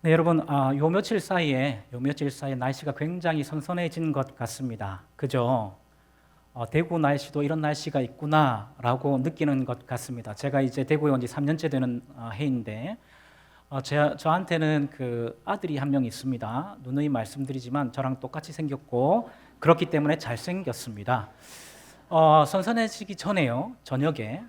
네, 여러분, 요 며칠 사이에 날씨가 굉장히 선선해진 것 같습니다. 그죠? 대구 날씨도 이런 날씨가 있구나라고 느끼는 것 같습니다. 제가 이제 대구에 온 지 3년째 되는 해인데, 저한테는 그 아들이 한 명 있습니다. 누누이 말씀드리지만 저랑 똑같이 생겼고, 그렇기 때문에 잘생겼습니다. 선선해지기 전에요, 저녁에,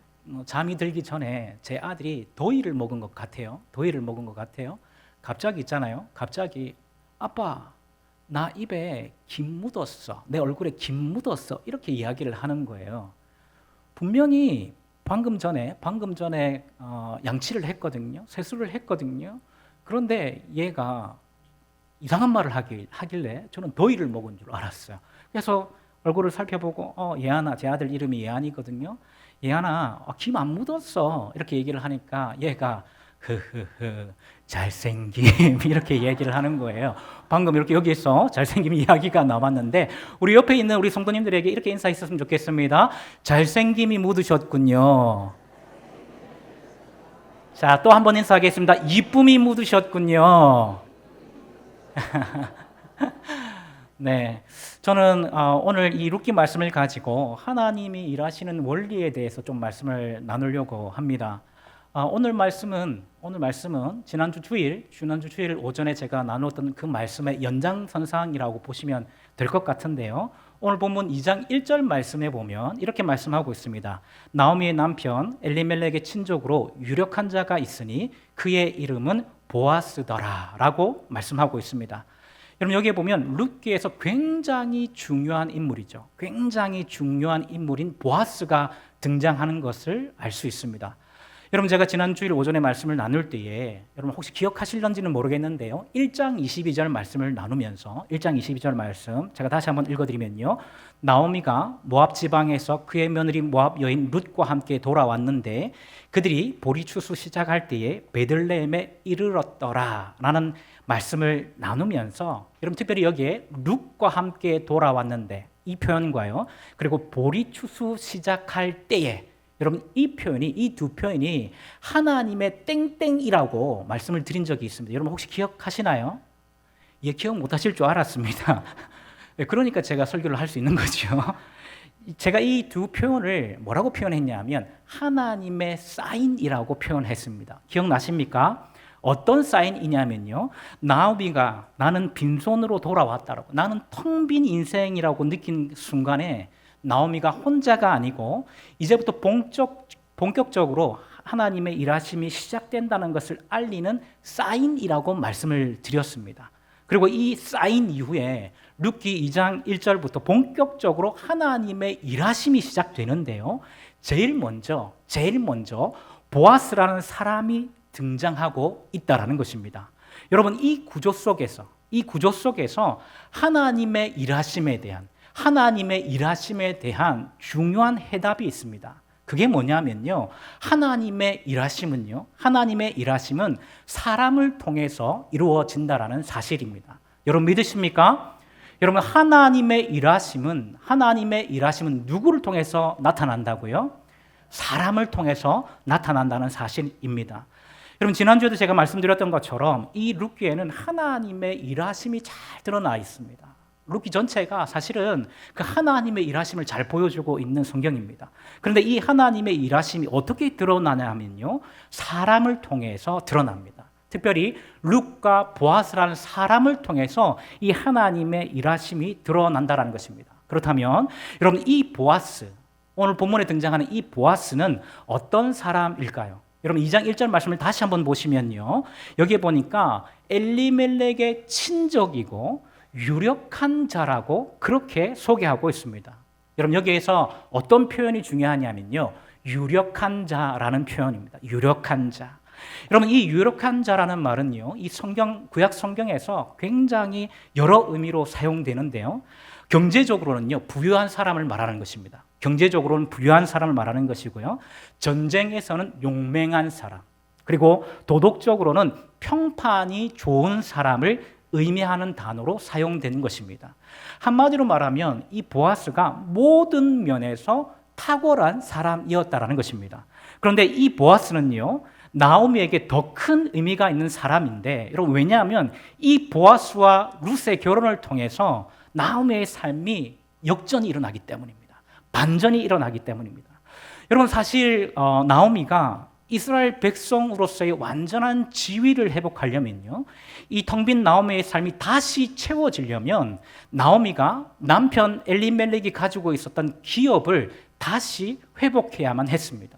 잠이 들기 전에 제 아들이 더위를 먹은 것 같아요. 더위를 먹은 것 같아요. 갑자기 있잖아요. 갑자기 아빠, 나 입에 김 묻었어. 내 얼굴에 김 묻었어. 이렇게 이야기를 하는 거예요. 분명히 방금 전에 양치를 했거든요. 세수를 했거든요. 그런데 얘가 이상한 말을 하길래 저는 더위를 먹은 줄 알았어요. 그래서 얼굴을 살펴보고 예안아, 제 아들 이름이 예안이거든요. 예안아, 김 안 묻었어. 이렇게 얘기를 하니까 얘가 흐흐흐 잘생김 이렇게 얘기를 하는 거예요. 방금 이렇게 여기서 잘생김 이야기가 나왔는데 우리 옆에 있는 우리 성도님들에게 이렇게 인사했었으면 좋겠습니다. 잘생김이 묻으셨군요. 자, 또 한 번 인사하겠습니다. 이쁨이 묻으셨군요. 네, 저는 오늘 이 룻기 말씀을 가지고 하나님이 일하시는 원리에 대해서 좀 말씀을 나누려고 합니다. 오늘 말씀은 지난주 주일 오전에 제가 나눴던 그 말씀의 연장선상이라고 보시면 될 것 같은데요. 오늘 본문 2장 1절 말씀에 보면 이렇게 말씀하고 있습니다. 나오미의 남편 엘리멜렉의 친족으로 유력한 자가 있으니 그의 이름은 보아스더라라고 말씀하고 있습니다. 여러분 여기에 보면 룻기에서 굉장히 중요한 인물이죠. 굉장히 중요한 인물인 보아스가 등장하는 것을 알 수 있습니다. 여러분 제가 지난 주일 오전에 말씀을 나눌 때에 여러분 혹시 기억하실런지는 모르겠는데요. 1장 22절 말씀을 나누면서 1장 22절 말씀 제가 다시 한번 읽어드리면요. 나오미가 모압 지방에서 그의 며느리 모압 여인 룻과 함께 돌아왔는데 그들이 보리 추수 시작할 때에 베들레헴에 이르렀더라 라는 말씀을 나누면서 여러분 특별히 여기에 룻과 함께 돌아왔는데 이 표현과요. 그리고 보리 추수 시작할 때에 여러분 이 두 표현이 하나님의 땡땡이라고 말씀을 드린 적이 있습니다. 여러분 혹시 기억하시나요? 예, 기억 못하실 줄 알았습니다. 그러니까 제가 설교를 할 수 있는 거죠. 제가 이 두 표현을 뭐라고 표현했냐면 하나님의 사인이라고 표현했습니다. 기억나십니까? 어떤 사인이냐면요. 나오미가 나는 빈손으로 돌아왔다라고 나는 텅 빈 인생이라고 느낀 순간에 나오미가 혼자가 아니고 이제부터 본격적으로 하나님의 일하심이 시작된다는 것을 알리는 사인이라고 말씀을 드렸습니다. 그리고 이 사인 이후에 룻기 2장 1절부터 본격적으로 하나님의 일하심이 시작되는데요. 제일 먼저 보아스라는 사람이 등장하고 있다라는 것입니다. 여러분 이 구조 속에서 하나님의 일하심에 대한 중요한 해답이 있습니다. 그게 뭐냐면요. 하나님의 일하심은 사람을 통해서 이루어진다라는 사실입니다. 여러분 믿으십니까? 여러분 하나님의 일하심은 누구를 통해서 나타난다고요? 사람을 통해서 나타난다는 사실입니다. 여러분 지난주에도 제가 말씀드렸던 것처럼 이 룻기에는 하나님의 일하심이 잘 드러나 있습니다. 룻기 전체가 사실은 그 하나님의 일하심을 잘 보여주고 있는 성경입니다. 그런데 이 하나님의 일하심이 어떻게 드러나냐면요. 사람을 통해서 드러납니다. 특별히 룻과 보아스라는 사람을 통해서 이 하나님의 일하심이 드러난다는 것입니다. 그렇다면 여러분 이 보아스, 오늘 본문에 등장하는 이 보아스는 어떤 사람일까요? 여러분 2장 1절 말씀을 다시 한번 보시면요. 여기에 보니까 엘리멜렉의 친족이고 유력한 자라고 그렇게 소개하고 있습니다. 여러분 여기에서 어떤 표현이 중요하냐면요. 유력한 자라는 표현입니다. 유력한 자. 여러분 이 유력한 자라는 말은요. 이 구약 성경에서 굉장히 여러 의미로 사용되는데요. 경제적으로는요. 부유한 사람을 말하는 것입니다. 전쟁에서는 용맹한 사람. 그리고 도덕적으로는 평판이 좋은 사람을 의미하는 단어로 사용되는 것입니다. 한마디로 말하면 이 보아스가 모든 면에서 탁월한 사람이었다라는 것입니다. 그런데 이 보아스는요, 나오미에게 더 큰 의미가 있는 사람인데, 여러분 왜냐하면 이 보아스와 룻의 결혼을 통해서 나오미의 삶이 역전이 일어나기 때문입니다. 반전이 일어나기 때문입니다. 여러분 사실 나오미가 이스라엘 백성으로서의 완전한 지위를 회복하려면요, 이 텅 빈 나오미의 삶이 다시 채워지려면 나오미가 남편 엘리멜렉이 가지고 있었던 기업을 다시 회복해야만 했습니다.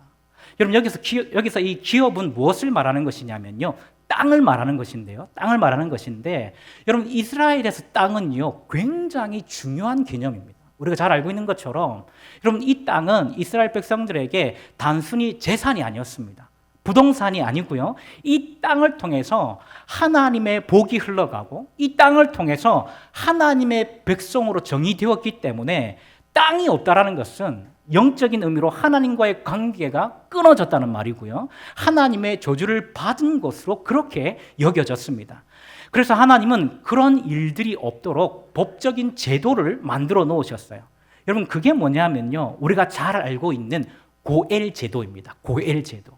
여러분 여기서 이 기업은 무엇을 말하는 것이냐면요, 땅을 말하는 것인데요. 땅을 말하는 것인데, 여러분 이스라엘에서 땅은요 굉장히 중요한 개념입니다. 우리가 잘 알고 있는 것처럼 여러분 이 땅은 이스라엘 백성들에게 단순히 재산이 아니었습니다. 부동산이 아니고요. 이 땅을 통해서 하나님의 복이 흘러가고 이 땅을 통해서 하나님의 백성으로 정의되었기 때문에 땅이 없다라는 것은 영적인 의미로 하나님과의 관계가 끊어졌다는 말이고요. 하나님의 저주를 받은 것으로 그렇게 여겨졌습니다. 그래서 하나님은 그런 일들이 없도록 법적인 제도를 만들어 놓으셨어요. 여러분 그게 뭐냐면요, 우리가 잘 알고 있는 고엘 제도입니다. 고엘 제도.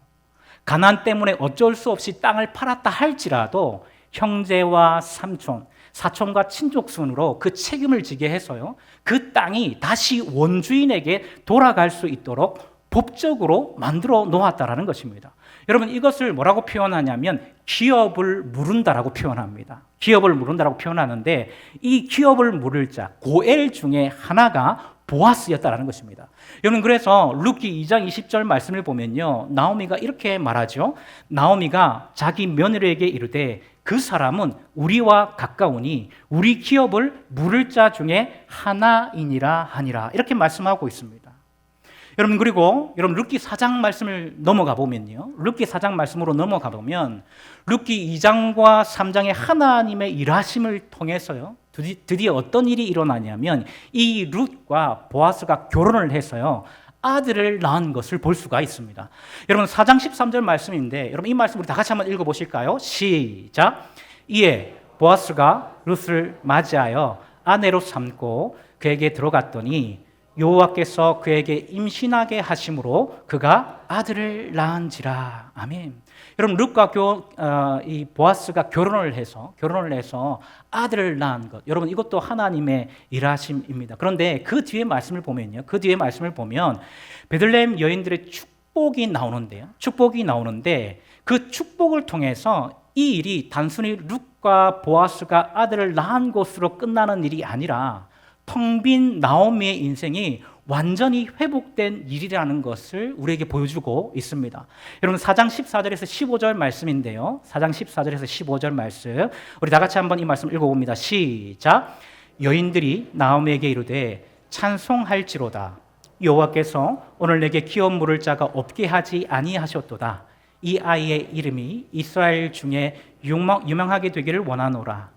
가난 때문에 어쩔 수 없이 땅을 팔았다 할지라도 형제와 삼촌, 사촌과 친족 순으로 그 책임을 지게 해서요, 그 땅이 다시 원주인에게 돌아갈 수 있도록 법적으로 만들어 놓았다라는 것입니다. 여러분 이것을 뭐라고 표현하냐면 기업을 물은다라고 표현합니다. 기업을 물은다라고 표현하는데 이 기업을 물을 자 고엘 중에 하나가 보아스였다라는 것입니다. 여러분 그래서 룻기 2장 20절 말씀을 보면요, 나오미가 이렇게 말하죠. 나오미가 자기 며느리에게 이르되 그 사람은 우리와 가까우니 우리 기업을 물을 자 중에 하나이니라 하니라, 이렇게 말씀하고 있습니다. 여러분 그리고 여러분 룻기 4장 말씀을 넘어가 보면요, 룻기 4장 말씀으로 넘어가 보면 룻기 2장과 3장의 하나님의 일하심을 통해서요, 드디어 어떤 일이 일어나냐면 이 룻과 보아스가 결혼을 해서요 아들을 낳은 것을 볼 수가 있습니다. 여러분 4장 13절 말씀인데, 여러분 이 말씀 우리 다 같이 한번 읽어보실까요? 시작. 이에 보아스가 룻을 맞이하여 아내로 삼고 그에게 들어갔더니 여호와께서 그에게 임신하게 하심으로 그가 아들을 낳은지라. 아멘. 여러분 룻과 이 보아스가 결혼을 해서 아들을 낳은 것, 여러분 이것도 하나님의 일하심입니다. 그런데 그 뒤에 말씀을 보면요, 그 뒤에 말씀을 보면 베들레헴 여인들의 축복이 나오는데요, 축복이 나오는데 그 축복을 통해서 이 일이 단순히 룻과 보아스가 아들을 낳은 것으로 끝나는 일이 아니라 텅 빈 나오미의 인생이 완전히 회복된 일이라는 것을 우리에게 보여주고 있습니다. 여러분 4장 14절에서 15절 말씀인데요, 4장 14절에서 15절 말씀 우리 다 같이 한번 이 말씀 읽어봅니다. 시작. 여인들이 나오미에게 이르되 찬송할지로다. 여호와께서 오늘 내게 기업 물을 자가 없게 하지 아니하셨도다. 이 아이의 이름이 이스라엘 중에 유명하게 되기를 원하노라.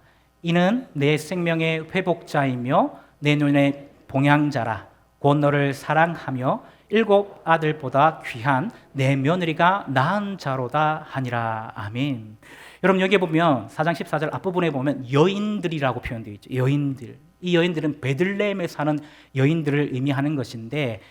이는 내 생명의 회복자이며 내 눈의 봉양자라. 곧 너를 사랑하며 7 아들보다 귀한 내 며느리가 낳은 자로다 하니라. 아멘. 여러분 여기에 보면 4장 14절 앞부분에 보면 여인들이라고 표현되어 있죠. 여인들. 이 여인들은 베들레헴에 사는 여인들을 의미하는 것인데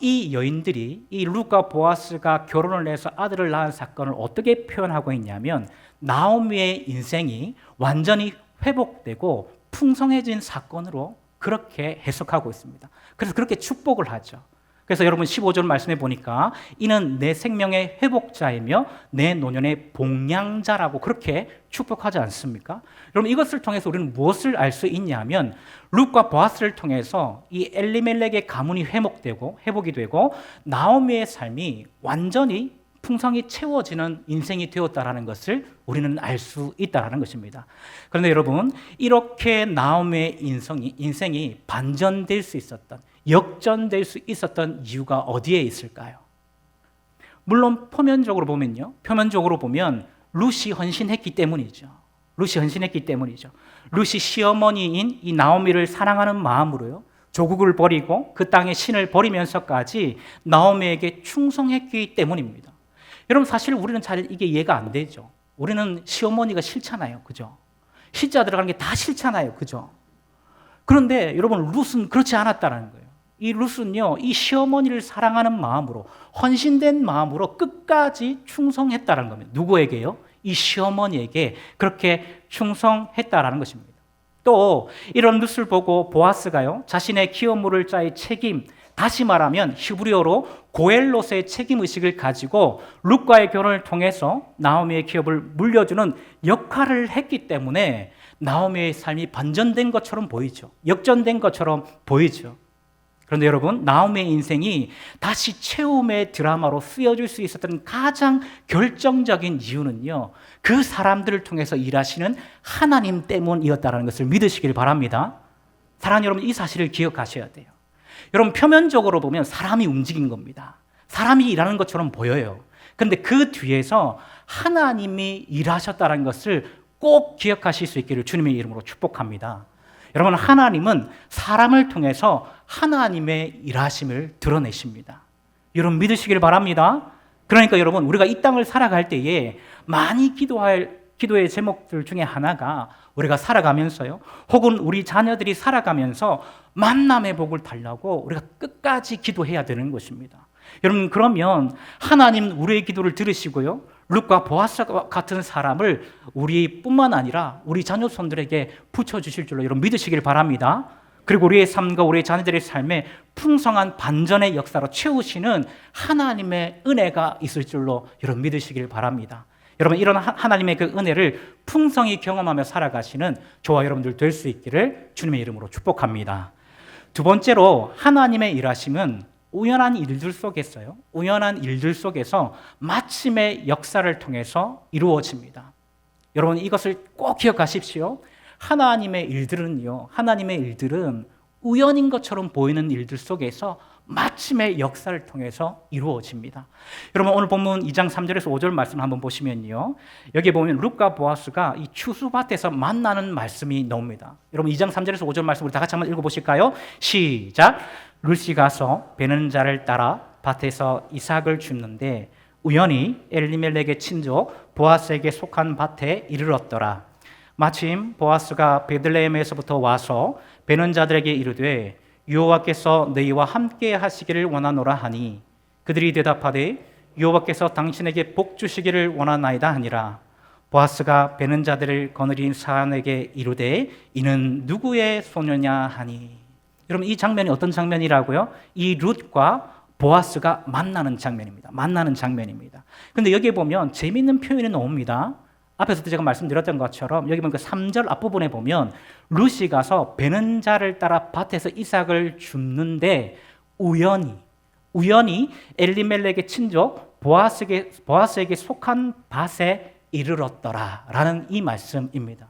이 여인들이 이 룻과 보아스가 결혼을 해서 아들을 낳은 사건을 어떻게 표현하고 있냐면 나오미의 인생이 완전히 회복되고 풍성해진 사건으로 그렇게 해석하고 있습니다. 그래서 그렇게 축복을 하죠. 그래서 여러분 15절 말씀해 보니까 이는 내 생명의 회복자이며 내 노년의 봉양자라고 그렇게 축복하지 않습니까? 여러분 이것을 통해서 우리는 무엇을 알 수 있냐면 룻과 보아스를 통해서 이 엘리멜렉의 가문이 회복이 되고 나오미의 삶이 완전히 풍성이 채워지는 인생이 되었다라는 것을 우리는 알 수 있다라는 것입니다. 그런데 여러분 이렇게 나오미의 인생이 반전될 수 있었던, 역전될 수 있었던 이유가 어디에 있을까요? 물론 표면적으로 보면 룻이 헌신했기 때문이죠. 룻이 시어머니인 이 나오미를 사랑하는 마음으로요, 조국을 버리고 그 땅의 신을 버리면서까지 나오미에게 충성했기 때문입니다. 여러분 사실 우리는 잘 이게 이해가 안 되죠. 우리는 시어머니가 싫잖아요, 그죠? 시자 들어가는 게 다 싫잖아요, 그죠? 그런데 여러분 룻은 그렇지 않았다는 거예요. 이 룻은요, 이 시어머니를 사랑하는 마음으로, 헌신된 마음으로 끝까지 충성했다는 겁니다. 누구에게요? 이 시어머니에게 그렇게 충성했다라는 것입니다. 또 이런 룻을 보고 보아스가요, 자신의 기업 물을 자의 책임, 다시 말하면 히브리어로 고엘롯의 책임의식을 가지고 룻과의 결혼을 통해서 나오미의 기업을 물려주는 역할을 했기 때문에 나오미의 삶이 반전된 것처럼 보이죠. 역전된 것처럼 보이죠. 그런데 여러분, 나오미의 인생이 다시 최후의 드라마로 쓰여질 수 있었던 가장 결정적인 이유는요, 그 사람들을 통해서 일하시는 하나님 때문이었다는 것을 믿으시길 바랍니다. 사랑하는 여러분, 이 사실을 기억하셔야 돼요. 여러분, 표면적으로 보면 사람이 움직인 겁니다. 사람이 일하는 것처럼 보여요. 그런데 그 뒤에서 하나님이 일하셨다는 것을 꼭 기억하실 수 있기를 주님의 이름으로 축복합니다. 여러분, 하나님은 사람을 통해서 하나님의 일하심을 드러내십니다. 여러분, 믿으시길 바랍니다. 그러니까 여러분, 우리가 이 땅을 살아갈 때에 많이 기도할 기도의 제목들 중에 하나가 우리가 살아가면서요, 혹은 우리 자녀들이 살아가면서 만남의 복을 달라고 우리가 끝까지 기도해야 되는 것입니다. 여러분, 그러면 하나님 우리의 기도를 들으시고요, 룻과 보아스 같은 사람을 우리뿐만 아니라 우리 자녀손들에게 붙여주실 줄로 여러분 믿으시길 바랍니다. 그리고 우리의 삶과 우리의 자녀들의 삶에 풍성한 반전의 역사로 채우시는 하나님의 은혜가 있을 줄로 여러분 믿으시길 바랍니다. 여러분, 이런 하나님의 그 은혜를 풍성히 경험하며 살아가시는 저와 여러분들 될 수 있기를 주님의 이름으로 축복합니다. 두 번째로, 하나님의 일하심은 우연한 일들 속에서요, 우연한 일들 속에서 마침의 역사를 통해서 이루어집니다. 여러분, 이것을 꼭 기억하십시오. 하나님의 일들은 우연인 것처럼 보이는 일들 속에서 마침의 역사를 통해서 이루어집니다. 여러분, 오늘 본문 2장 3절에서 5절 말씀을 한번 보시면요, 여기 보면 룻과 보아스가 이 추수밭에서 만나는 말씀이 나옵니다. 여러분, 2장 3절에서 5절 말씀 우리 다 같이 한번 읽어보실까요? 시작! 룻이 가서 베는 자를 따라 밭에서 이삭을 줍는데 우연히 엘리멜렉의 친족 보아스에게 속한 밭에 이르렀더라. 마침 보아스가 베들레헴에서부터 와서 베는 자들에게 이르되 여호와께서 너희와 함께 하시기를 원하노라 하니 그들이 대답하되 여호와께서 당신에게 복 주시기를 원하나이다 하니라. 보아스가 베는 자들을 거느린 사람에게 이르되 이는 누구의 소녀냐 하니. 여러분, 이 장면이 어떤 장면이라고요? 이 룻과 보아스가 만나는 장면입니다. 그런데 여기에 보면 재미있는 표현이 나옵니다. 앞에서도 제가 말씀드렸던 것처럼 여기 보면 그 3절 앞부분에 보면 룻이 가서 베는 자를 따라 밭에서 이삭을 줍는데 우연히 엘리멜렉의 친족 보아스에게 속한 밭에 이르렀더라라는 이 말씀입니다.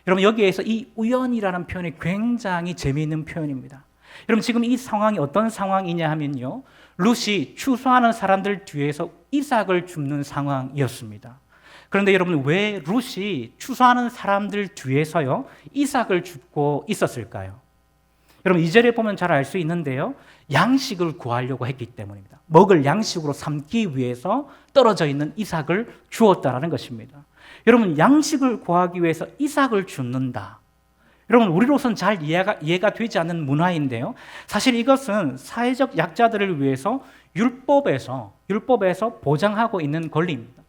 여러분, 여기에서 이 우연이라는 표현이 굉장히 재미있는 표현입니다. 여러분, 지금 이 상황이 어떤 상황이냐 하면요, 룻이 추수하는 사람들 뒤에서 이삭을 줍는 상황이었습니다. 그런데 여러분, 왜 룻이 추수하는 사람들 뒤에서요 이삭을 줍고 있었을까요? 여러분, 2절에 보면 잘 알 수 있는데요, 양식을 구하려고 했기 때문입니다. 먹을 양식으로 삼기 위해서 떨어져 있는 이삭을 주었다라는 것입니다. 여러분, 양식을 구하기 위해서 이삭을 줍는다. 여러분, 우리로서는 잘 이해가 되지 않는 문화인데요, 사실 이것은 사회적 약자들을 위해서 율법에서 보장하고 있는 권리입니다.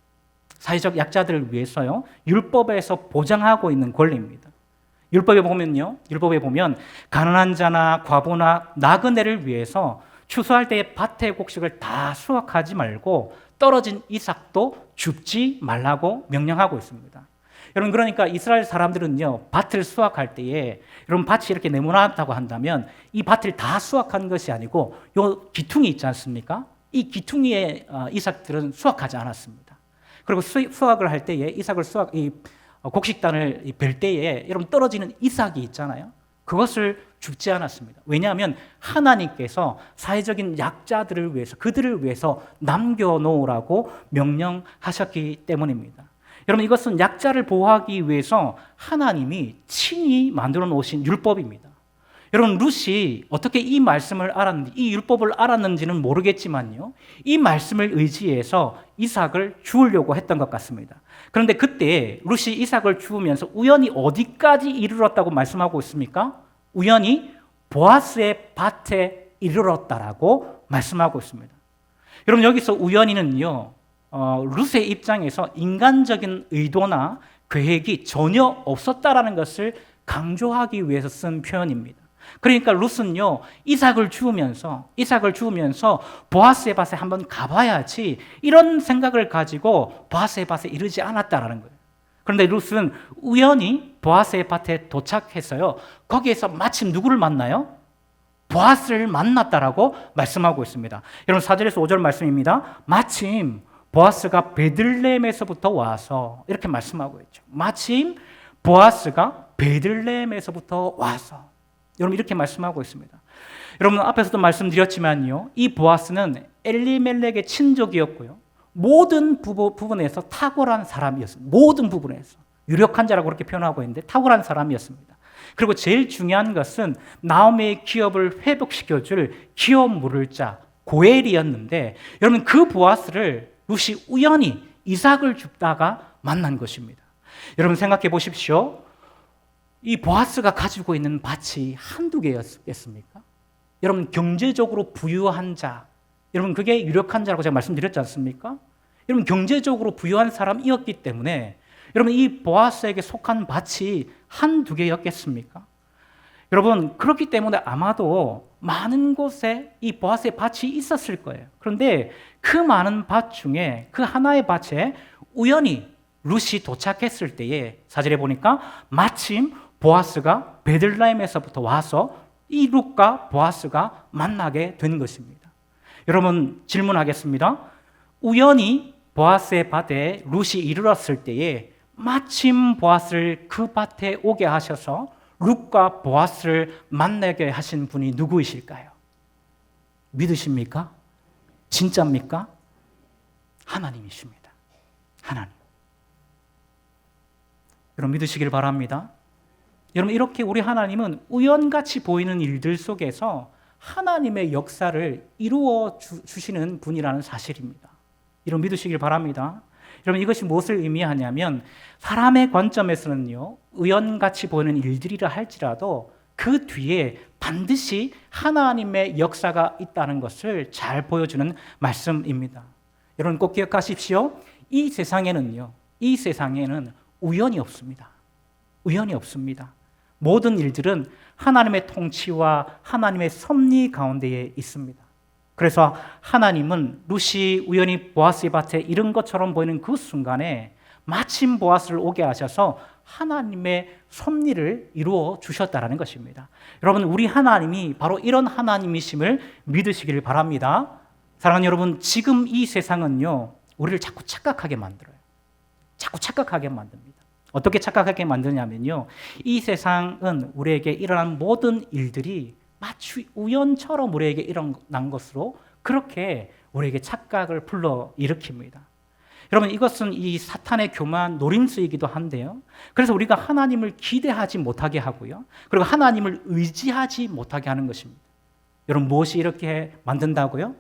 사회적 약자들을 위해서요, 율법에서 보장하고 있는 권리입니다. 율법에 보면 가난한 자나 과부나 나그네를 위해서 추수할 때의 밭의 곡식을 다 수확하지 말고 떨어진 이삭도 줍지 말라고 명령하고 있습니다. 여러분, 그러니까 이스라엘 사람들은요, 밭을 수확할 때에 여러분, 밭이 이렇게 네모나다고 한다면 이 밭을 다 수확한 것이 아니고 요 기퉁이 있지 않습니까? 이 기퉁이의 이삭들은 수확하지 않았습니다. 그리고 수확을 할 때에 곡식단을 벨 때에 여러분 떨어지는 이삭이 있잖아요. 그것을 줍지 않았습니다. 왜냐하면 하나님께서 사회적인 약자들을 위해서, 그들을 위해서 남겨놓으라고 명령하셨기 때문입니다. 여러분, 이것은 약자를 보호하기 위해서 하나님이 친히 만들어 놓으신 율법입니다. 여러분, 룻이 어떻게 이 말씀을 알았는지, 이 율법을 알았는지는 모르겠지만요, 이 말씀을 의지해서 이삭을 주우려고 했던 것 같습니다. 그런데 그때 룻이 이삭을 주우면서 우연히 어디까지 이르렀다고 말씀하고 있습니까? 우연히 보아스의 밭에 이르렀다라고 말씀하고 있습니다. 여러분 여기서 우연히는요, 룻의 입장에서 인간적인 의도나 계획이 전혀 없었다라는 것을 강조하기 위해서 쓴 표현입니다. 그러니까 룻은요, 이삭을 주우면서 보아스의 밭에 한번 가봐야지 이런 생각을 가지고 보아스의 밭에 이르지 않았다라는 거예요. 그런데 룻은 우연히 보아스의 밭에 도착해서요, 거기에서 마침 누구를 만나요? 보아스를 만났다라고 말씀하고 있습니다. 여러분 4절에서 5절 말씀입니다. 마침 보아스가 베들레헴에서부터 와서, 이렇게 말씀하고 있죠. 마침 보아스가 베들레헴에서부터 와서, 여러분 이렇게 말씀하고 있습니다. 여러분 앞에서도 말씀드렸지만요, 이 보아스는 엘리멜렉의 친족이었고요, 모든 부분에서 탁월한 사람이었습니다. 모든 부분에서 유력한 자라고 그렇게 표현하고 있는데 탁월한 사람이었습니다. 그리고 제일 중요한 것은 나오미의 기업을 회복시켜줄 기업 물을 자 고엘이었는데, 여러분 그 보아스를 룻이 우연히 이삭을 줍다가 만난 것입니다. 여러분 생각해 보십시오. 이 보아스가 가지고 있는 밭이 한두 개였겠습니까? 여러분 경제적으로 부유한 자, 여러분 그게 유력한 자라고 제가 말씀드렸지 않습니까? 여러분 경제적으로 부유한 사람이었기 때문에 여러분 이 보아스에게 속한 밭이 한두 개였겠습니까? 여러분 그렇기 때문에 아마도 많은 곳에 이 보아스의 밭이 있었을 거예요. 그런데 그 많은 밭 중에 그 하나의 밭에 우연히 룻이 도착했을 때에 4절에 보니까 마침 보아스가 베들레헴에서부터 와서 이 룻과 보아스가 만나게 된 것입니다. 여러분 질문하겠습니다. 우연히 보아스의 밭에 룻이 이르렀을 때에 마침 보아스를 그 밭에 오게 하셔서 룻과 보아스를 만나게 하신 분이 누구이실까요? 믿으십니까? 진짜입니까? 하나님이십니다. 하나님. 여러분 믿으시길 바랍니다. 여러분 이렇게 우리 하나님은 우연같이 보이는 일들 속에서 하나님의 역사를 이루어 주시는 분이라는 사실입니다. 여러분 믿으시길 바랍니다. 여러분 이것이 무엇을 의미하냐면 사람의 관점에서는요, 우연같이 보이는 일들이라 할지라도 그 뒤에 반드시 하나님의 역사가 있다는 것을 잘 보여주는 말씀입니다. 여러분 꼭 기억하십시오. 이 세상에는 우연이 없습니다. 우연이 없습니다. 모든 일들은 하나님의 통치와 하나님의 섭리 가운데에 있습니다. 그래서 하나님은 룻이 우연히 보아스의 밭에 이른 것처럼 보이는 그 순간에 마침 보아스를 오게 하셔서 하나님의 섭리를 이루어 주셨다라는 것입니다. 여러분 우리 하나님이 바로 이런 하나님이심을 믿으시길 바랍니다. 사랑하는 여러분, 지금 이 세상은요, 우리를 자꾸 착각하게 만들어요. 자꾸 착각하게 만듭니다. 어떻게 착각하게 만드냐면요, 이 세상은 우리에게 일어난 모든 일들이 마치 우연처럼 우리에게 일어난 것으로 그렇게 우리에게 착각을 불러일으킵니다. 여러분 이것은 이 사탄의 교묘한 노림수이기도 한데요, 그래서 우리가 하나님을 기대하지 못하게 하고요, 그리고 하나님을 의지하지 못하게 하는 것입니다. 여러분 무엇이 이렇게 만든다고요?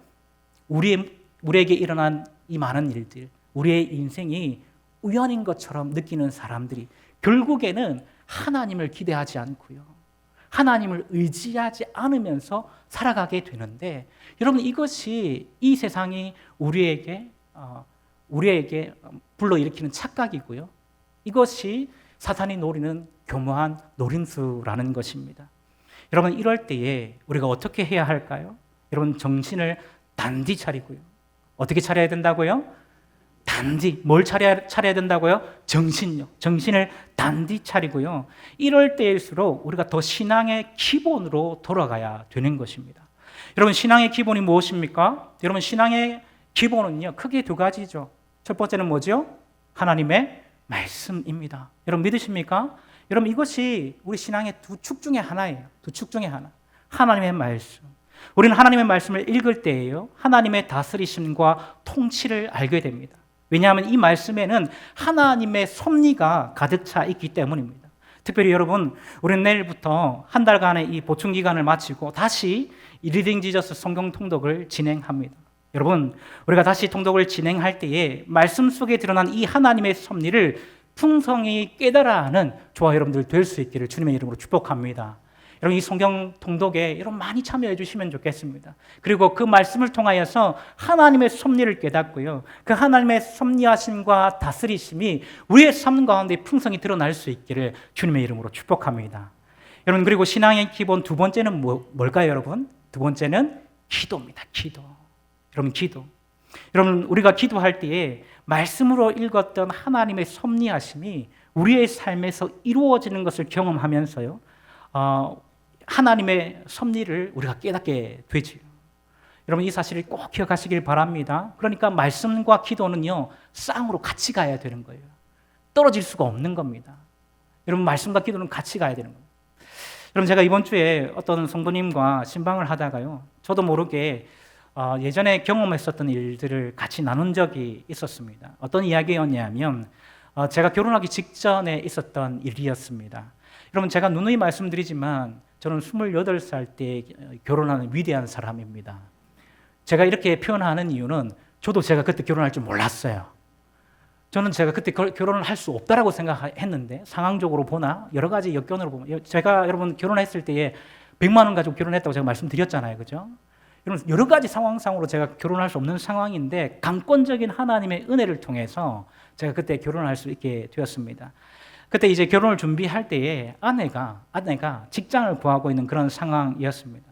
우리에게 일어난 이 많은 일들, 우리의 인생이 우연인 것처럼 느끼는 사람들이 결국에는 하나님을 기대하지 않고요, 하나님을 의지하지 않으면서 살아가게 되는데, 여러분 이것이 이 세상이 우리에게 불러일으키는 착각이고요, 이것이 사탄이 노리는 교묘한 노림수라는 것입니다. 여러분 이럴 때에 우리가 어떻게 해야 할까요? 여러분 정신을 단디 차리고요. 어떻게 차려야 된다고요? 단디. 뭘 차려야 된다고요? 정신을 단디 차리고요. 이럴 때일수록 우리가 더 신앙의 기본으로 돌아가야 되는 것입니다. 여러분 신앙의 기본이 무엇입니까? 여러분 신앙의 기본은요, 크게 두 가지죠. 첫 번째는 뭐죠? 하나님의 말씀입니다. 여러분 믿으십니까? 여러분 이것이 우리 신앙의 두 축 중에 하나예요. 두 축 중에 하나. 하나님의 말씀. 우리는 하나님의 말씀을 읽을 때에요, 하나님의 다스리심과 통치를 알게 됩니다. 왜냐하면 이 말씀에는 하나님의 섭리가 가득 차 있기 때문입니다. 특별히 여러분, 우리는 내일부터 한 달간의 이 보충 기간을 마치고 다시 리딩 지저스 성경 통독을 진행합니다. 여러분, 우리가 다시 통독을 진행할 때에 말씀 속에 드러난 이 하나님의 섭리를 풍성히 깨달아 하는 저와 여러분들 될 수 있기를 주님의 이름으로 축복합니다. 여러분 이 성경 통독에 여러분 많이 참여해 주시면 좋겠습니다. 그리고 그 말씀을 통하여서 하나님의 섭리를 깨닫고요. 그 하나님의 섭리하심과 다스리심이 우리의 삶 가운데 풍성히 드러날 수 있기를 주님의 이름으로 축복합니다. 여러분 그리고 신앙의 기본 두 번째는 뭘까요, 여러분? 두 번째는 기도입니다. 기도. 여러분 기도. 여러분 우리가 기도할 때에 말씀으로 읽었던 하나님의 섭리하심이 우리의 삶에서 이루어지는 것을 경험하면서요. 하나님의 섭리를 우리가 깨닫게 되지요. 여러분 이 사실을 꼭 기억하시길 바랍니다. 그러니까 말씀과 기도는요. 쌍으로 같이 가야 되는 거예요. 떨어질 수가 없는 겁니다. 여러분 말씀과 기도는 같이 가야 되는 겁니다. 여러분 제가 이번 주에 어떤 성도님과 신방을 하다가요. 저도 모르게 예전에 경험했었던 일들을 같이 나눈 적이 있었습니다. 어떤 이야기였냐면 제가 결혼하기 직전에 있었던 일이었습니다. 여러분 제가 누누이 말씀드리지만 저는 28살 때 결혼하는 위대한 사람입니다. 제가 이렇게 표현하는 이유는 저도 제가 그때 결혼할 줄 몰랐어요. 저는 제가 그때 결혼을 할 수 없다라고 생각했는데 상황적으로 보나 여러 가지 역견으로 보면 제가 여러분 결혼했을 때에 100만 원 가지고 결혼했다고 제가 말씀드렸잖아요. 그죠? 여러분 여러 가지 상황상으로 제가 결혼할 수 없는 상황인데 강권적인 하나님의 은혜를 통해서 제가 그때 결혼할 수 있게 되었습니다. 그때 이제 결혼을 준비할 때에 아내가 직장을 구하고 있는 그런 상황이었습니다.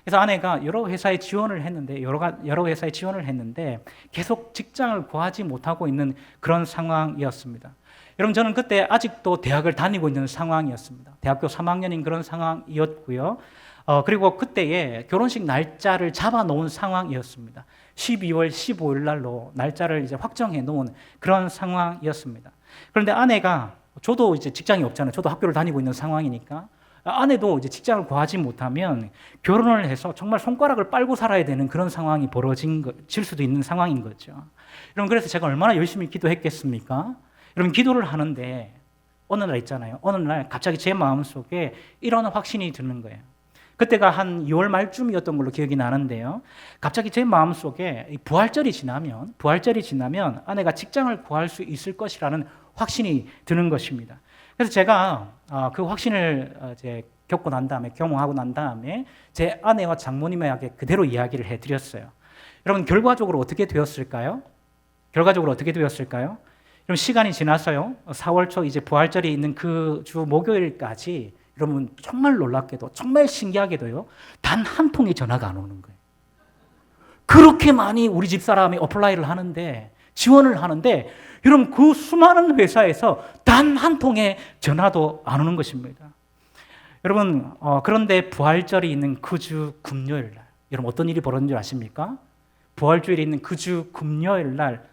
그래서 아내가 여러 회사에 지원을 했는데 여러 회사에 지원을 했는데 계속 직장을 구하지 못하고 있는 그런 상황이었습니다. 여러분 저는 그때 아직도 대학을 다니고 있는 상황이었습니다. 대학교 3학년인 그런 상황이었고요. 그리고 그때에 결혼식 날짜를 잡아 놓은 상황이었습니다. 12월 15일 날로 날짜를 이제 확정해 놓은 그런 상황이었습니다. 그런데 아내가 저도 이제 직장이 없잖아요. 저도 학교를 다니고 있는 상황이니까 아내도 이제 직장을 구하지 못하면 결혼을 해서 정말 손가락을 빨고 살아야 되는 그런 상황이 벌어질 수도 있는 상황인 거죠. 여러분 그래서 제가 얼마나 열심히 기도했겠습니까? 여러분 기도를 하는데 어느 날 있잖아요. 어느 날 갑자기 제 마음속에 이런 확신이 드는 거예요. 그때가 한 2월 말쯤이었던 걸로 기억이 나는데요. 갑자기 제 마음속에 부활절이 지나면 아내가 직장을 구할 수 있을 것이라는 확신이 드는 것입니다. 그래서 제가 그 확신을 이제 겪고 난 다음에 경험하고 난 다음에 제 아내와 장모님에게 그대로 이야기를 해드렸어요. 여러분 결과적으로 어떻게 되었을까요? 여러분 시간이 지나서요. 4월 초 이제 부활절이 있는 그 주 목요일까지 여러분 정말 놀랍게도 정말 신기하게도요. 단 한 통의 전화가 안 오는 거예요. 그렇게 많이 우리 집사람이 어플라이를 하는데 지원을 하는데 여러분 그 수많은 회사에서 단 한 통의 전화도 안 오는 것입니다. 여러분 그런데 부활절이 있는 그 주 금요일 날 여러분 어떤 일이 벌어진 줄 아십니까? 부활주일이 있는 그 주 금요일 날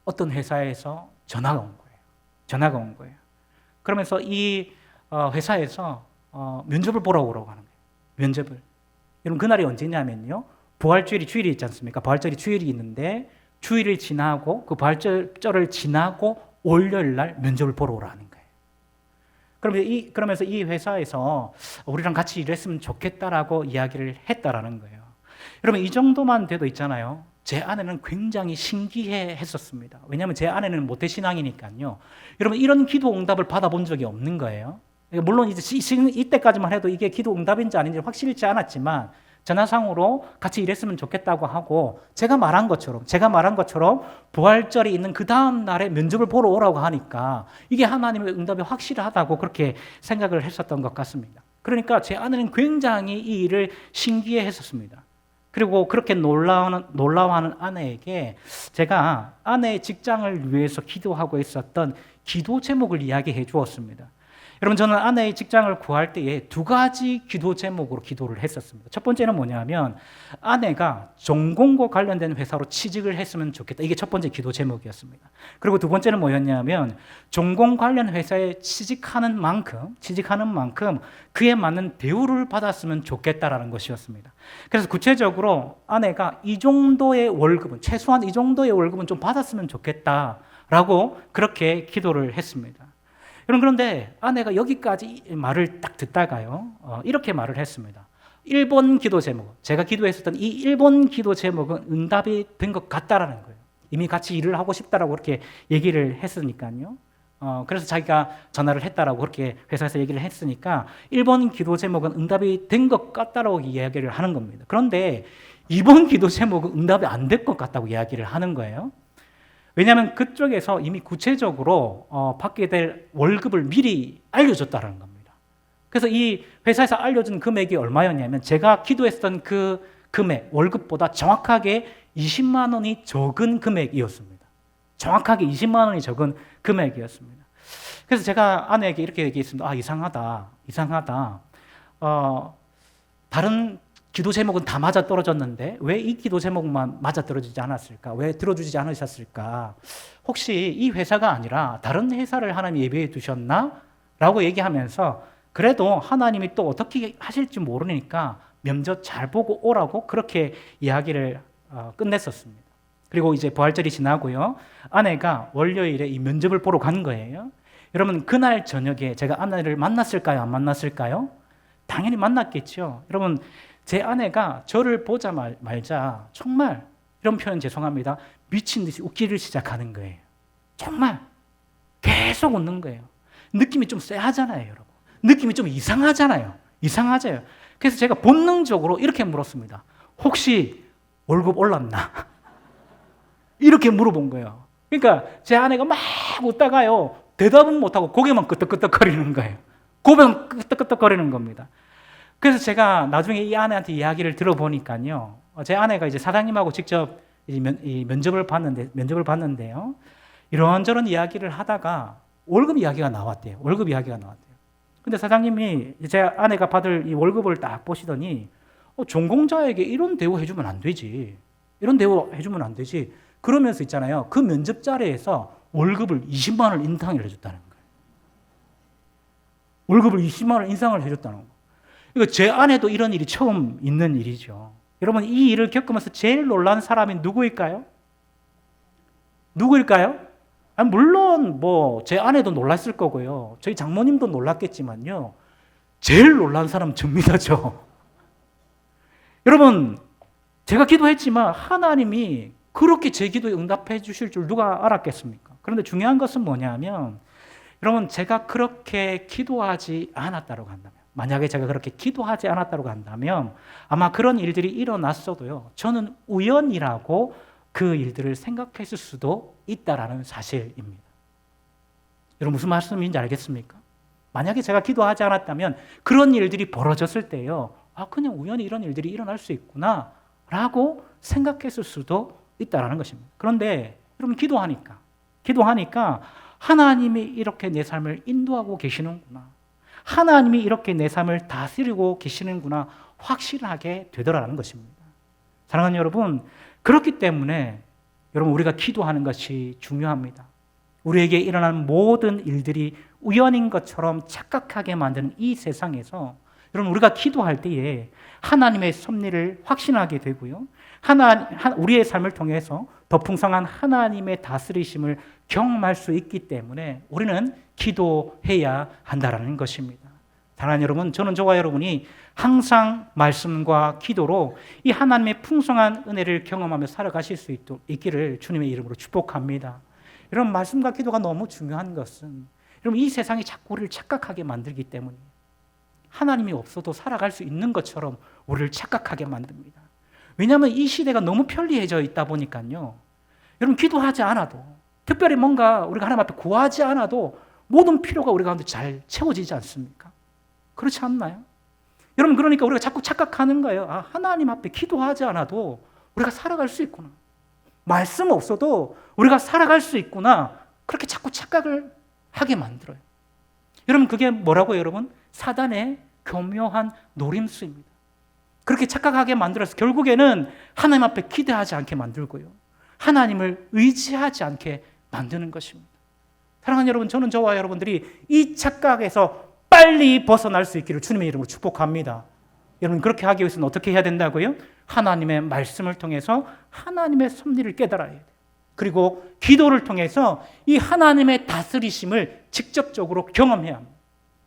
어떤 회사에서 전화가 온 거예요. 그러면서 이 회사에서 면접을 보러 오라고 하는 거예요. 면접을. 여러분 그날이 언제냐면요. 부활주일이 주일이 있지 않습니까? 부활절이 주일이 있는데 주일을 지나고 그 부활절을 지나고 월요일 날 면접을 보러 오라는 거예요. 그러면서 이 회사에서 우리랑 같이 일했으면 좋겠다라고 이야기를 했다라는 거예요. 여러분 이 정도만 돼도 있잖아요. 제 아내는 굉장히 신기해했었습니다. 왜냐하면 제 아내는 모태신앙이니까요. 여러분 이런 기도 응답을 받아본 적이 없는 거예요. 물론 이제 이때까지만 해도 이게 기도 응답인지 아닌지 확실치 않았지만 전화상으로 같이 일했으면 좋겠다고 하고 제가 말한 것처럼 부활절이 있는 그 다음 날에 면접을 보러 오라고 하니까 이게 하나님의 응답이 확실하다고 그렇게 생각을 했었던 것 같습니다. 그러니까 제 아내는 굉장히 이 일을 신기해했었습니다. 그리고 그렇게 놀라워하는 아내에게 제가 아내의 직장을 위해서 기도하고 있었던 기도 제목을 이야기해 주었습니다. 여러분 저는 아내의 직장을 구할 때에 두 가지 기도 제목으로 기도를 했었습니다. 첫 번째는 뭐냐면 아내가 전공과 관련된 회사로 취직을 했으면 좋겠다. 이게 첫 번째 기도 제목이었습니다. 그리고 두 번째는 뭐였냐면 전공 관련 회사에 취직하는 만큼 그에 맞는 대우를 받았으면 좋겠다라는 것이었습니다. 그래서 구체적으로 아내가 최소한 이 정도의 월급은 좀 받았으면 좋겠다라고 그렇게 기도를 했습니다. 여러분 그런데 아내가 여기까지 말을 딱 듣다가요. 이렇게 말을 했습니다. 1번 기도 제목, 제가 기도했었던 이 1번 기도 제목은 응답이 된 것 같다라는 거예요. 이미 같이 일을 하고 싶다라고 그렇게 얘기를 했으니까요. 그래서 자기가 전화를 했다라고 그렇게 회사에서 얘기를 했으니까 1번 기도 제목은 응답이 된 것 같다라고 이야기를 하는 겁니다. 그런데 2번 기도 제목은 응답이 안 될 것 같다고 이야기를 하는 거예요. 왜냐하면 그쪽에서 이미 구체적으로 받게 될 월급을 미리 알려줬다는 겁니다. 그래서 이 회사에서 알려준 금액이 얼마였냐면 제가 기도했던 그 금액, 월급보다 정확하게 20만 원이 적은 금액이었습니다. 정확하게 20만 원이 적은 금액이었습니다. 그래서 제가 아내에게 이렇게 얘기했습니다. 이상하다. 다른 기도 제목은 다 맞아 떨어졌는데 왜 이 기도 제목만 맞아 떨어지지 않았을까? 왜 들어주지 않으셨을까? 혹시 이 회사가 아니라 다른 회사를 하나님 예비해 두셨나? 라고 얘기하면서 그래도 하나님이 또 어떻게 하실지 모르니까 면접 잘 보고 오라고 그렇게 이야기를 끝냈었습니다. 그리고 이제 부활절이 지나고요. 아내가 월요일에 이 면접을 보러 간 거예요. 여러분 그날 저녁에 제가 아내를 만났을까요? 안 만났을까요? 당연히 만났겠죠. 여러분 제 아내가 저를 보자마자 정말 이런 표현 죄송합니다. 미친 듯이 웃기를 시작하는 거예요. 정말 계속 웃는 거예요. 느낌이 좀 쎄하잖아요, 여러분. 느낌이 좀 이상하잖아요. 이상하죠. 그래서 제가 본능적으로 이렇게 물었습니다. 혹시 월급 올랐나? 이렇게 물어본 거예요. 그러니까 제 아내가 막 웃다가요. 대답은 못하고 고개만 끄덕끄덕거리는 거예요. 고개만 끄덕끄덕거리는 겁니다. 그래서 제가 나중에 이 아내한테 이야기를 들어보니까요. 제 아내가 이제 사장님하고 직접 이 면접을 봤는데요. 이런저런 이야기를 하다가 월급 이야기가 나왔대요. 근데 사장님이 제 아내가 받을 이 월급을 딱 보시더니 전공자에게 이런 대우 해주면 안 되지. 그러면서 있잖아요. 그 면접 자리에서 월급을 20만 원 인상을 해줬다는 거예요. 월급을 20만 원 인상을 해줬다는 거예요. 이거 제 아내도 이런 일이 처음 있는 일이죠. 여러분 이 일을 겪으면서 제일 놀란 사람이 누구일까요? 물론 뭐 제 아내도 놀랐을 거고요. 저희 장모님도 놀랐겠지만요. 제일 놀란 사람은 접니다. 여러분 제가 기도했지만 하나님이 그렇게 제 기도에 응답해 주실 줄 누가 알았겠습니까? 그런데 중요한 것은 뭐냐면 여러분 제가 그렇게 기도하지 않았다고 한다면 만약에 제가 그렇게 기도하지 않았다고 한다면 아마 그런 일들이 일어났어도요. 저는 우연이라고 그 일들을 생각했을 수도 있다라는 사실입니다. 여러분 무슨 말씀인지 알겠습니까? 만약에 제가 기도하지 않았다면 그런 일들이 벌어졌을 때요. 그냥 우연히 이런 일들이 일어날 수 있구나 라고 생각했을 수도 있다라는 것입니다. 그런데 여러분 기도하니까 하나님이 이렇게 내 삶을 인도하고 계시는구나. 하나님이 이렇게 내 삶을 다스리고 계시는구나 확신하게 되더라는 것입니다. 사랑하는 여러분, 그렇기 때문에 여러분 우리가 기도하는 것이 중요합니다. 우리에게 일어나는 모든 일들이 우연인 것처럼 착각하게 만드는 이 세상에서 여러분 우리가 기도할 때에 하나님의 섭리를 확신하게 되고요. 우리의 삶을 통해서 더 풍성한 하나님의 다스리심을 경험할 수 있기 때문에 우리는 기도해야 한다는 것입니다. 사랑하는 여러분, 저와 여러분이 항상 말씀과 기도로 이 하나님의 풍성한 은혜를 경험하며 살아가실 수 있기를 주님의 이름으로 축복합니다. 여러분 말씀과 기도가 너무 중요한 것은 여러분 이 세상이 자꾸 우리를 착각하게 만들기 때문이에요. 하나님이 없어도 살아갈 수 있는 것처럼 우리를 착각하게 만듭니다. 왜냐하면 이 시대가 너무 편리해져 있다 보니까요. 여러분 기도하지 않아도 특별히 뭔가 우리가 하나님 앞에 구하지 않아도 모든 필요가 우리 가운데 잘 채워지지 않습니까? 그렇지 않나요? 여러분 그러니까 우리가 자꾸 착각하는 거예요. 하나님 앞에 기도하지 않아도 우리가 살아갈 수 있구나. 말씀 없어도 우리가 살아갈 수 있구나. 그렇게 자꾸 착각을 하게 만들어요. 여러분 그게 뭐라고요, 여러분? 사단의 교묘한 노림수입니다. 그렇게 착각하게 만들어서 결국에는 하나님 앞에 기대하지 않게 만들고요. 하나님을 의지하지 않게 만드는 것입니다. 사랑하는 여러분, 저는 저와 여러분들이 이 착각에서 빨리 벗어날 수 있기를 주님의 이름으로 축복합니다. 여러분 그렇게 하기 위해서는 어떻게 해야 된다고요? 하나님의 말씀을 통해서 하나님의 섭리를 깨달아야 돼요. 그리고 기도를 통해서 이 하나님의 다스리심을 직접적으로 경험해야 합니다.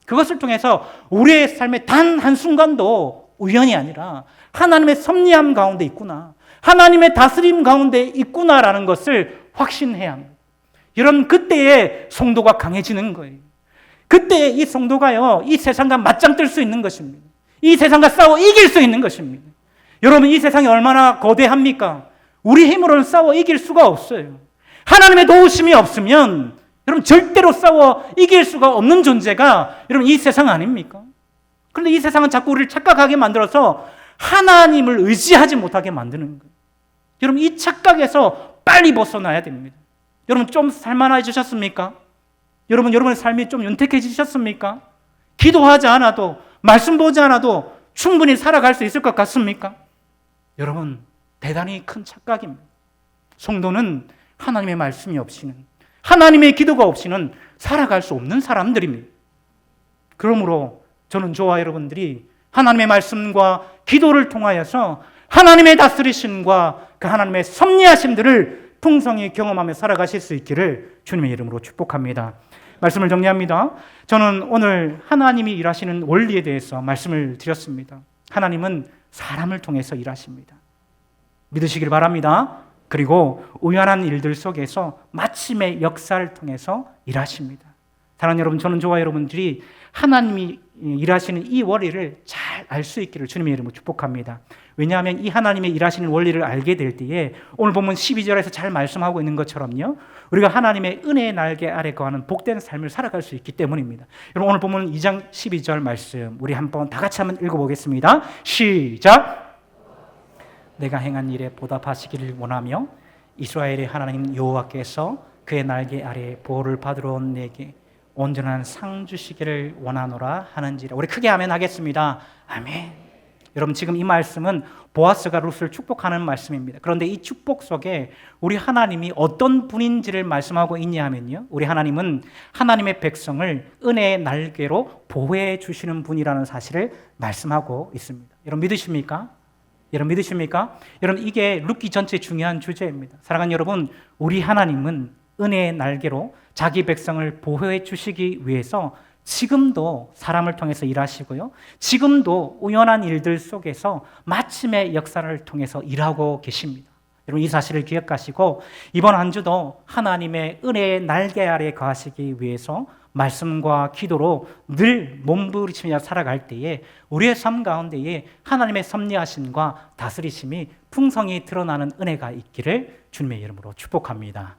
그것을 통해서 우리의 삶의 단 한순간도 우연이 아니라 하나님의 섭리함 가운데 있구나. 하나님의 다스림 가운데 있구나라는 것을 확신해야 합니다. 이런 그때의 성도가 강해지는 거예요. 그때 이 성도가요, 이 세상과 맞짱 뜰 수 있는 것입니다. 이 세상과 싸워 이길 수 있는 것입니다. 여러분, 이 세상이 얼마나 거대합니까? 우리 힘으로는 싸워 이길 수가 없어요. 하나님의 도우심이 없으면 여러분 절대로 싸워 이길 수가 없는 존재가 여러분 이 세상 아닙니까? 그런데 이 세상은 자꾸 우리를 착각하게 만들어서 하나님을 의지하지 못하게 만드는 거예요. 여러분, 이 착각에서 빨리 벗어나야 됩니다. 여러분, 좀 살만해지셨습니까? 여러분의 삶이 좀 윤택해지셨습니까? 기도하지 않아도, 말씀 보지 않아도 충분히 살아갈 수 있을 것 같습니까? 여러분, 대단히 큰 착각입니다. 성도는 하나님의 말씀이 없이는, 하나님의 기도가 없이는 살아갈 수 없는 사람들입니다. 그러므로 저와 여러분들이 하나님의 말씀과 기도를 통하여서 하나님의 다스리심과 그 하나님의 섭리하심들을 풍성히 경험하며 살아가실 수 있기를 주님의 이름으로 축복합니다. 말씀을 정리합니다. 저는 오늘 하나님이 일하시는 원리에 대해서 말씀을 드렸습니다. 하나님은 사람을 통해서 일하십니다. 믿으시길 바랍니다. 그리고 우연한 일들 속에서 마침의 역사를 통해서 일하십니다. 사랑하는 여러분, 저는 저와 여러분들이 하나님이 일하시는 이 원리를 잘 알 수 있기를 주님의 이름으로 축복합니다. 왜냐하면 이 하나님의 일하시는 원리를 알게 될 때에 오늘 보면 12절에서 잘 말씀하고 있는 것처럼요, 우리가 하나님의 은혜의 날개 아래 거하는 복된 삶을 살아갈 수 있기 때문입니다. 여러분, 오늘 보면 2장 12절 말씀 우리 한번 다 같이 한번 읽어보겠습니다. 시작. 내가 행한 일에 보답하시기를 원하며 이스라엘의 하나님 여호와께서 그의 날개 아래 보호를 받으러 온 내게 온전한 상 주시기를 원하노라 하는지라. 우리 크게 아멘 하겠습니다. 아멘. 여러분, 지금 이 말씀은 보아스가 룻을 축복하는 말씀입니다. 그런데 이 축복 속에 우리 하나님이 어떤 분인지를 말씀하고 있냐 하면요, 우리 하나님은 하나님의 백성을 은혜의 날개로 보호해 주시는 분이라는 사실을 말씀하고 있습니다. 여러분, 믿으십니까? 여러분, 믿으십니까? 여러분, 이게 룻기 전체 중요한 주제입니다. 사랑하는 여러분, 우리 하나님은 은혜의 날개로 자기 백성을 보호해 주시기 위해서 지금도 사람을 통해서 일하시고요, 지금도 우연한 일들 속에서 마침의 역사를 통해서 일하고 계십니다. 여러분, 이 사실을 기억하시고 이번 한 주도 하나님의 은혜의 날개 아래 거하시기 위해서 말씀과 기도로 늘 몸부림치며 살아갈 때에 우리의 삶 가운데에 하나님의 섭리하심과 다스리심이 풍성히 드러나는 은혜가 있기를 주님의 이름으로 축복합니다.